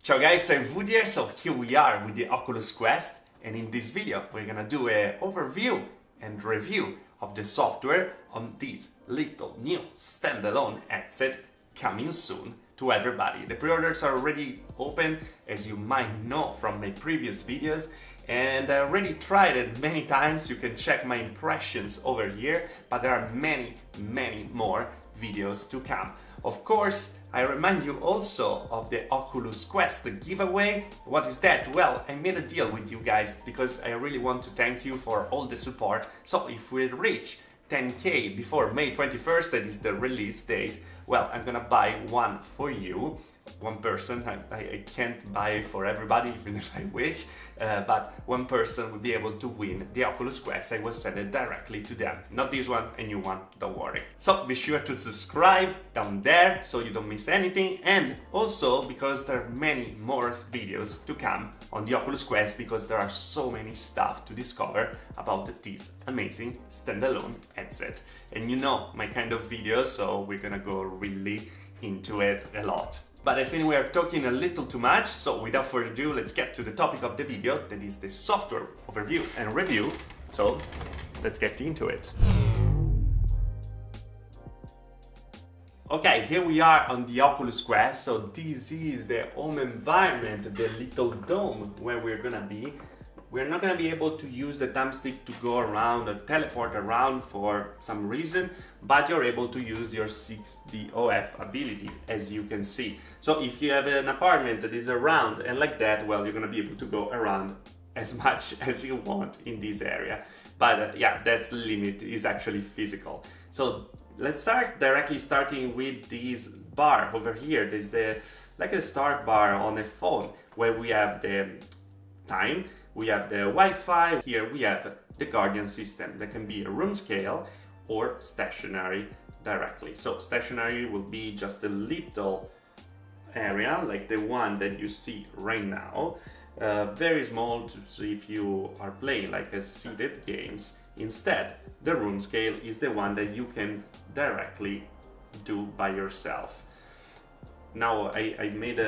Ciao guys, I'm Wood here. So here we are with the Oculus Quest, and in this video we're gonna do an overview and review of the software on this little new standalone headset coming soon to everybody. The pre-orders are already open, as you might know from my previous videos, and I already tried it many times. You can check my impressions over here, but there are many more videos to come. Of course, I remind you also of the Oculus Quest giveaway. What is that? Well, I made a deal with you guys because I really want to thank you for all the support. So if we reach 10k before May 21st, that is the release date, well, I'm gonna buy one for you. One person. I can't buy for everybody, even if I wish, but one person will be able to win the Oculus Quest. I will send it directly to them. Not this one, a new one, don't worry. So be sure to subscribe down there so you don't miss anything, and also because there are many more videos to come on the Oculus Quest, because there are so many stuff to discover about this amazing standalone headset. And you know my kind of videos, so we're gonna go really into it a lot. But I think we are talking a little too much, so without further ado, let's get to the topic of the video, that is the software overview and review. So let's get into it. Okay, here we are on the Oculus Quest. So this is the home environment, the little dome where we're gonna be. We're not going to be able to use the thumbstick to go around or teleport around for some reason, but you're able to use your 6DOF ability, as you can see. So if you have an apartment that is around and like that, well, you're going to be able to go around as much as you want in this area. But yeah, that's the limit, is actually physical. So let's starting with this bar over here. There's like a start bar on a phone where we have the time. We have the Wi-Fi. Here we have the Guardian system that can be a room scale or stationary directly. So stationary will be just a little area like the one that you see right now. Very small to see if you are playing like a seated games. Instead, the room scale is the one that you can directly do by yourself. Now I made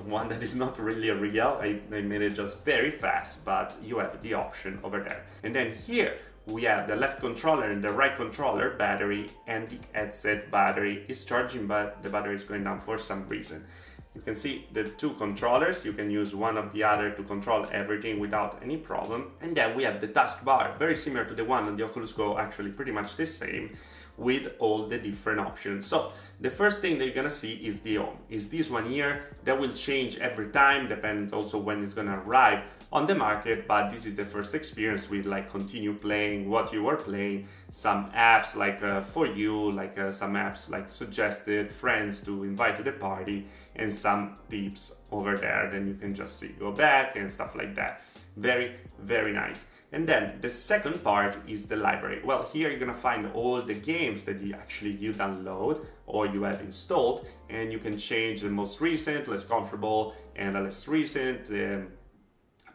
one that is not really real. I made it just very fast, but you have the option over there. And then here we have the left controller and the right controller battery, and the headset battery is charging, but the battery is going down for some reason. You can see the two controllers. You can use one of the other to control everything without any problem. And then we have the taskbar, very similar to the one on the Oculus Go, actually pretty much the same, with all the different options. So the first thing that you're gonna see is the home, is this one here. That will change every time, depends also when it's gonna arrive on the market, but this is the first experience with like continue playing what you were playing, some apps like for you, like some apps like suggested, friends to invite to the party, and some tips over there. Then you can just see, go back and stuff like that. Very nice. And then the second part is the library. Well, here you're gonna find all the games that you download or you have installed, and you can change the most recent, less comfortable, and the less recent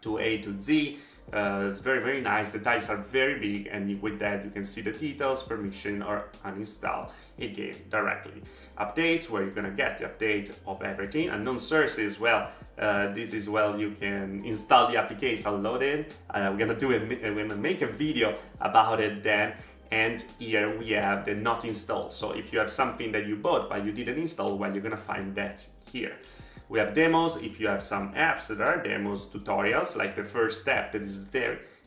to A to Z. It's very nice. The tiles are very big, and with that you can see the details, permission, or uninstall a game directly. Updates, where you're gonna get the update of everything. Unknown sources, well, this is where you can install the application loaded. We're gonna make a video about it then. And here we have the not installed. So if you have something that you bought but you didn't install, well, you're gonna find that here. We have demos. If you have some apps that are demos, tutorials, like the first step, that is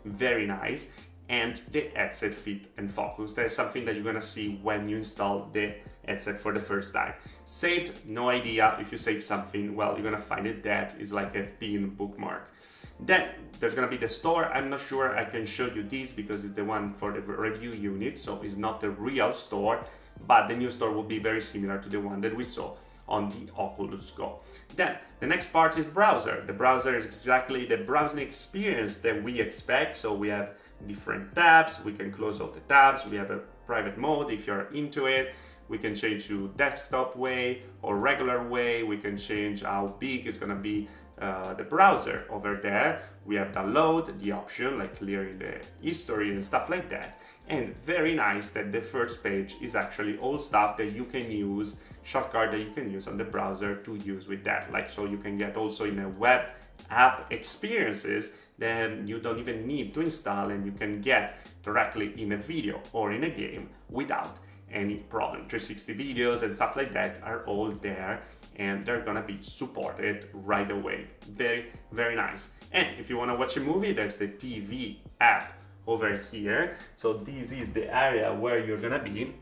very nice, and the headset fit and focus. That is something that you're gonna see when you install the headset for the first time. Saved, no idea if you save something. Well, you're gonna find it that is like a pin bookmark. Then there's gonna be the store. I'm not sure I can show you this because it's the one for the review unit, so it's not the real store, but the new store will be very similar to the one that we saw on the Oculus Go. Then the next part is browser. The browser is exactly the browsing experience that we expect. So we have different tabs. We can close all the tabs. We have a private mode if you're into it. We can change to desktop way or regular way. We can change how big it's gonna be the browser. Over there we have download, the option like clearing the history and stuff like that. And very nice that the first page is actually all stuff that you can use, shortcut that you can use on the browser to use with that. Like, so you can get also in a web app experiences then you don't even need to install, and you can get directly in a video or in a game without any problem. 360 videos and stuff like that are all there, and they're gonna be supported right away. Very, very nice. And if you want to watch a movie, there's the TV app over here. So this is the area where you're gonna be,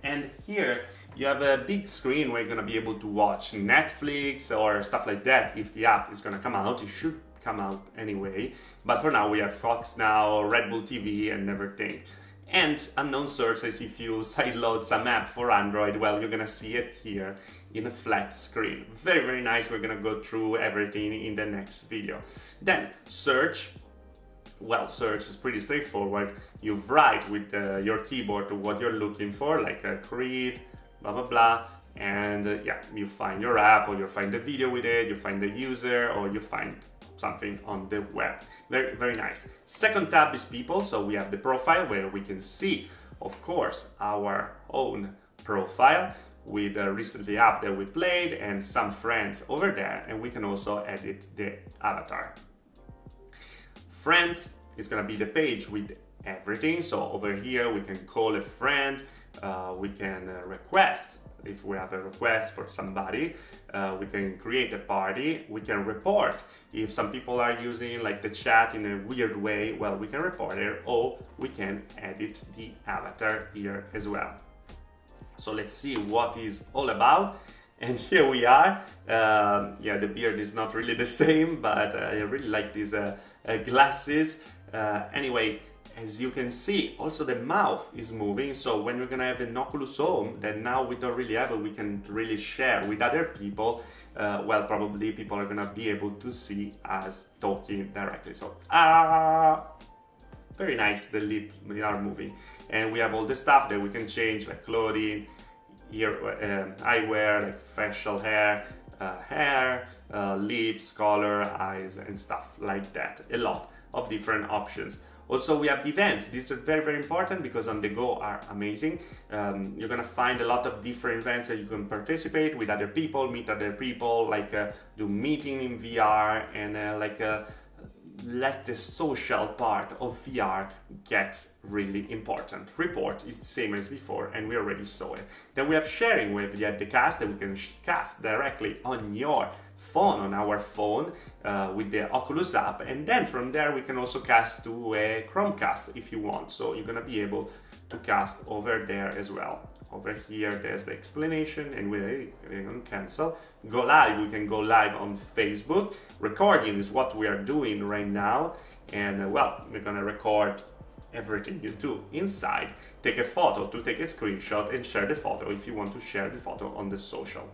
and here you have a big screen where you're gonna be able to watch Netflix or stuff like that. If the app is gonna come out, it should come out anyway, but for now we have Fox Now, Red Bull TV and everything. And unknown sources, if you sideload some app for Android, well, you're gonna see it here in a flat screen. Very, very nice. We're gonna go through everything in the next video. Then search. Well, search is pretty straightforward. You write with your keyboard what you're looking for, like a creed, blah blah blah, and yeah, you find your app, or you find the video with it, you find the user, or you find something on the web. Very, very nice. Second tab is people. So we have the profile where we can see, of course, our own profile with the recently app that we played and some friends over there, and we can also edit the avatar. Friends is gonna be the page with everything. So over here we can call a friend, we can request. If we have a request for somebody, we can create a party, we can report. If some people are using like the chat in a weird way, well, we can report it, or we can edit the avatar here as well. So let's see what is all about. And here we are. Yeah, the beard is not really the same, but I really like these glasses. Anyway, as you can see, also the mouth is moving. So when we're gonna have an Oculus Home that now we don't really have it, we can really share with other people. Well, probably people are gonna be able to see us talking directly. So, very nice, the lips are moving. And we have all the stuff that we can change, like clothing, eyewear, like facial hair, lips, color, eyes, and stuff like that. A lot of different options. Also, we have the events. These are very, very important because on the go are amazing. You're gonna find a lot of different events that you can participate with other people, meet other people, like do meeting in VR, and let the social part of VR get really important. Report is the same as before, and we already saw it. Then we have sharing with the cast that we can cast directly on your phone, on our phone, with the Oculus app, and then from there we can also cast to a Chromecast if you want. So you're gonna be able to cast over there as well. Over here there's the explanation, and we're gonna cancel. Go live, we can go live on Facebook. Recording is what we are doing right now, and well, we're gonna record everything you do inside. Take a photo to take a screenshot and share the photo if you want to share the photo on the social.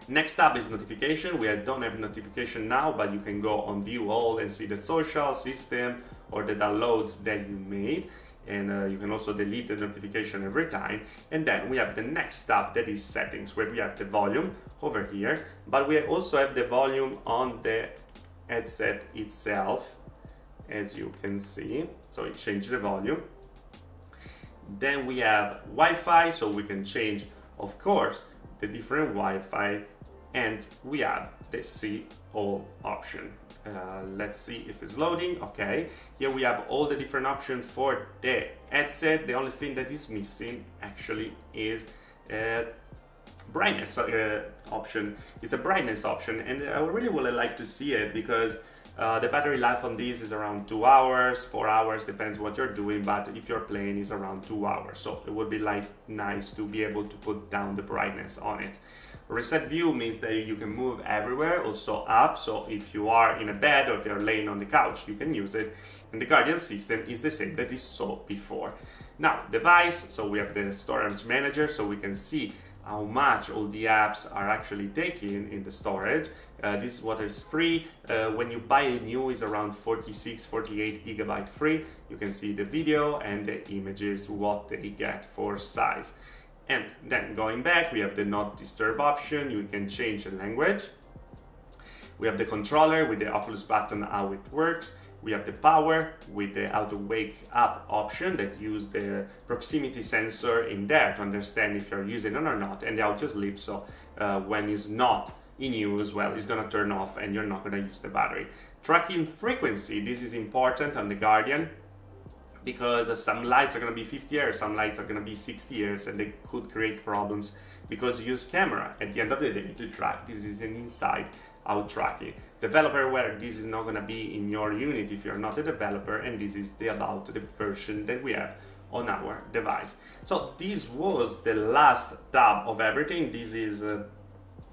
Next up is notification. We don't have notification now, but you can go on view all and see the social system or the downloads that you made. And you can also delete the notification every time. And then we have the next tab, that is settings, where we have the volume over here, but we also have the volume on the headset itself, as you can see. So it changed the volume. Then we have Wi-Fi, so we can change, of course, the different Wi-Fi. And we have the see all option. Let's see if it's loading. Okay, here we have all the different options for the headset. The only thing that is missing actually is brightness option. It's a brightness option, and I really would like to see it because the battery life on this is around 2 hours, 4 hours, depends what you're doing, but if you're playing is around 2 hours. So it would be nice to be able to put down the brightness on it. Reset view means that you can move everywhere, also up. So if you are in a bed or if you're laying on the couch, you can use it. And the Guardian system is the same that you saw before. Now, device, so we have the storage manager, so we can see how much all the apps are actually taking in the storage. This is what is free. When you buy a new, is around 46, 48 gigabyte free. You can see the video and the images, what they get for size. And then going back, we have the not disturb option. You can change the language. We have the controller with the Oculus button, how it works. We have the power with the how to wake up option that use the proximity sensor in there to understand if you're using it or not, and the auto sleep, so when it's not in use, well, it's gonna turn off and you're not gonna use the battery. Tracking frequency, this is important on the Guardian, because some lights are going to be 50 Hz, some lights are going to be 60 Hz, and they could create problems because you use camera at the end of the day to track. This is an inside-out tracking. Developer aware, this is not going to be in your unit if you're not a developer, and this is about the version that we have on our device. So this was the last tab of everything. This is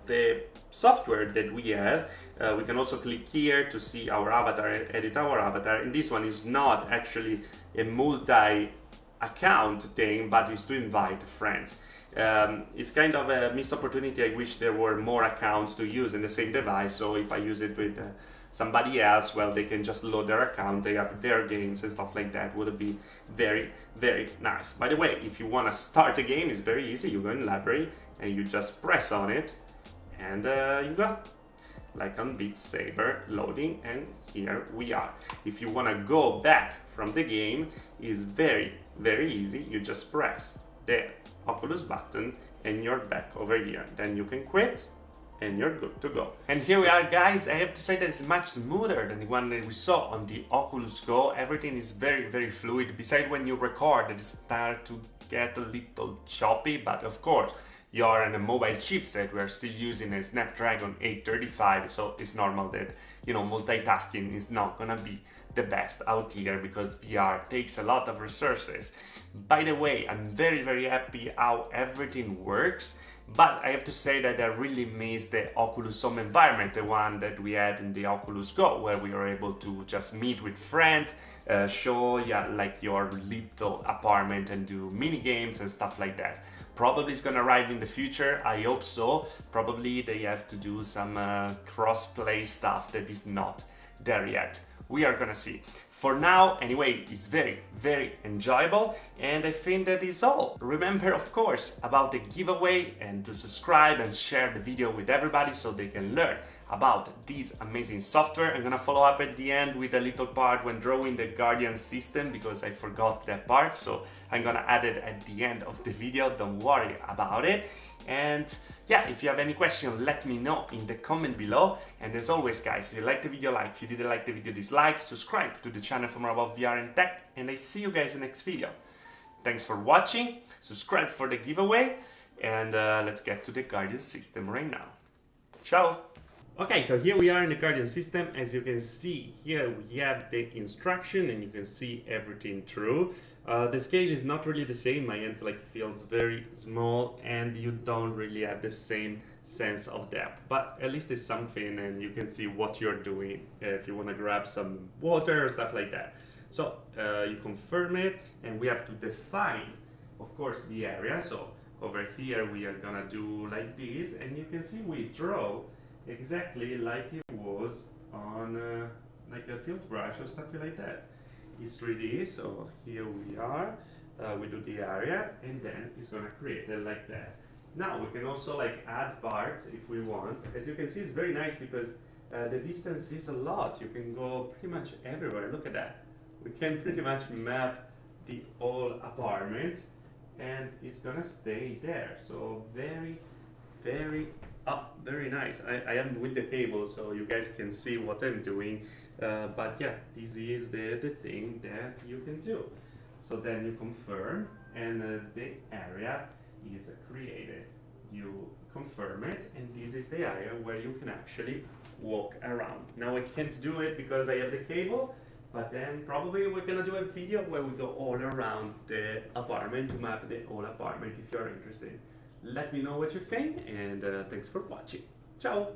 the software that we have. We can also click here to see our avatar, edit our avatar, and this one is not actually a multi-account thing, but it's to invite friends. It's kind of a missed opportunity. I wish there were more accounts to use in the same device, so if I use it with somebody else, well, they can just load their account, they have their games and stuff like that. Would be very, very nice. By the way, if you want to start a game, it's very easy. You go in library and you just press on it, and you go, like on Beat Saber, loading, and here we are. If you want to go back from the game, it's very, very easy. You just press the Oculus button and you're back over here. Then you can quit and you're good to go. And here we are, guys. I have to say that it's much smoother than the one that we saw on the Oculus Go. Everything is very, very fluid. Besides when you record, it starts to get a little choppy, but of course, you're on a mobile chipset. We're still using a Snapdragon 835, so it's normal that, you know, multitasking is not gonna be the best out here because VR takes a lot of resources. By the way, I'm very, very happy how everything works, but I have to say that I really miss the Oculus Home environment, the one that we had in the Oculus Go, where we were able to just meet with friends, show like your little apartment and do mini games and stuff like that. Probably it's gonna arrive in the future, I hope so. Probably they have to do some cross-play stuff that is not there yet. We are gonna see. For now, anyway, it's very, very enjoyable, and I think that is all. Remember, of course, about the giveaway and to subscribe and share the video with everybody so they can learn about this amazing software. I'm gonna follow up at the end with a little part when drawing the Guardian system because I forgot that part, so I'm gonna add it at the end of the video, don't worry about it. And yeah, if you have any question, let me know in the comment below. And as always, guys, if you liked the video, like. If you didn't like the video, dislike. Subscribe to the channel for more about VR and tech, and I see you guys in the next video. Thanks for watching, subscribe for the giveaway, and let's get to the Guardian system right now. Ciao! Okay, so here we are in the Guardian system. As you can see here, we have the instruction and you can see everything through. The scale is not really the same. My hands feels very small and you don't really have the same sense of depth, but at least it's something and you can see what you're doing if you want to grab some water or stuff like that. So you confirm it, and we have to define, of course, the area. So over here we are gonna do like this, and you can see we draw exactly like it was on like a tilt brush or something like that. It's 3D, so here we are, we do the area, and then it's gonna create it like that. Now we can also add parts if we want. As you can see, it's very nice because the distance is a lot. You can go pretty much everywhere. Look at that. We can pretty much map the whole apartment and it's gonna stay there. So very, very very nice. I am with the cable so you guys can see what I'm doing, but yeah, this is the thing that you can do. So then you confirm, and the area is created. You confirm it, and this is the area where you can actually walk around. Now I can't do it because I have the cable, but then probably we're gonna do a video where we go all around the apartment to map the whole apartment if you're interested. Let me know what you think, and thanks for watching. Ciao!